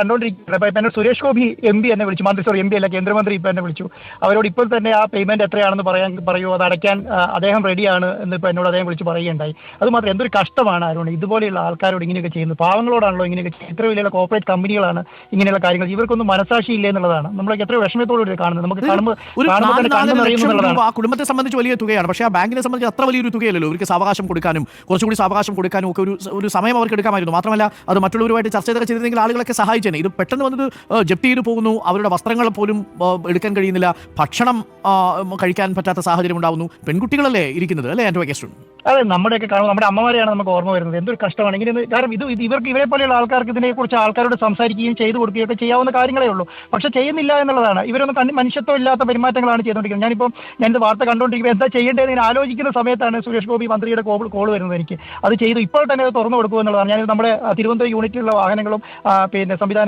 കണ്ടുകൊണ്ടിരിക്കുന്നത്. ഇപ്പൊ എന്നെ സുരേഷ് ഗോപി MP എന്നെ വിളിച്ചു, MP അല്ല കേന്ദ്രമന്ത്രി ഇപ്പൊ എന്നെ വിളിച്ചു. അവരോട് ഇപ്പോൾ തന്നെ ആ പേയ്മെന്റ് എത്രയാണെന്ന് പറയൂ, അത് അടയ്ക്കാൻ അദ്ദേഹം റെഡിയാണ് എന്ന് ഇപ്പൊ എന്നോട് അദ്ദേഹം വിളിച്ച് പറയുകയുണ്ടായി. അതുമാത്രം എന്തൊരു കഷ്ടമാണ് അരുൺ ഇതുപോലെയുള്ള ആൾക്കാരോട് ഇങ്ങനെയൊക്കെ ചെയ്യുന്നത്. പാവങ്ങളോടാണല്ലോ ഇങ്ങനെയൊക്കെ ഇത്ര വലിയ കോർപ്പറേറ്റ് കമ്പനികളാണ് ഇങ്ങനെയുള്ള കാര്യങ്ങൾ. ഇവർക്കൊന്നും മനസാക്ഷി ഇല്ല എന്നുള്ളതാണ് നമ്മളൊക്കെ എത്രയോ വിഷമത്തോടുകൂടി കാണുന്നത്. നമുക്ക് കാണുമ്പോൾ ആ കുടുംബത്തെ സംബന്ധിച്ച് വലിയ തുകയാണ്. പക്ഷേ ആ ബാങ്കിനെ സംബന്ധിച്ച് അത്ര വലിയൊരു തുകയല്ലല്ലോ. അവർക്ക് സാവകാശം കൊടുക്കാനും കുറച്ചുകൂടി സാവകാശം കൊടുക്കാനും ഒക്കെ ഒരു സമയം അവർക്ക് എടുക്കാമായിരുന്നു. മാത്രമല്ല അത് മറ്റുള്ളവരുമായിട്ട് ചർച്ച ചെയ്തിരുന്നെങ്കിൽ ആളുകളൊക്കെ സഹായിച്ചേനെ. ഇത് പെട്ടെന്ന് വന്നത് ജപ്തി ചെയ്ത് പോകുന്നു. അവരുടെ വസ്ത്രങ്ങൾ പോലും എടുക്കാൻ കഴിയുന്നില്ല. ഭക്ഷണം കഴിക്കാൻ പറ്റാത്ത സാഹചര്യം ഉണ്ടാവുന്നു. പെൺകുട്ടികളല്ലേ ഇരിക്കുന്നത് അല്ലേ ആൻഡ്രോ കെസ്റ്റൺ? അതെ, നമ്മുടെയൊക്കെ കാണുമ്പോൾ നമ്മുടെ അമ്മമാരെയാണ് നമുക്ക് ഓർമ്മ വരുന്നത്. എന്തൊരു കഷ്ടമാണ് ഇങ്ങനെ. കാരണം ഇവരെ പോലെയുള്ള ആൾക്കാർക്ക് ഇതിനെക്കുറിച്ച് ആൾക്കാരോട് സംസാരിക്കുകയും ചെയ്തു കൊടുക്കുകയും ഒക്കെ ചെയ്യാവുന്ന കാര്യങ്ങളേ ഉള്ളൂ. പക്ഷെ ചെയ്യുന്നില്ല എന്നുള്ളതാണ്. ഇവരൊന്നും മനുഷ്യത്വം ഇല്ലാത്ത പെരുമാറ്റങ്ങളാണ് ചെയ്തുകൊണ്ടിരിക്കുന്നത്. ഞാൻ വാർത്ത കണ്ടുകൊണ്ടിരിക്കുമ്പോൾ എന്താ ചെയ്യേണ്ടതെന്ന് ഞാൻ ആലോചിക്കുന്ന സമയത്താണ് സുരേഷ് ഗോപി മന്ത്രിയുടെ കോൾ വരുന്നത് എനിക്ക്. അത് ചെയ്തു ഇപ്പോൾ തന്നെ അത് തുറന്നു കൊടുക്കുക എന്നുള്ളതാണ്. ഞാൻ നമ്മുടെ തിരുവനന്തപുരം യൂണിറ്റിലുള്ള വാഹനങ്ങളും പിന്നെ സംവിധാനം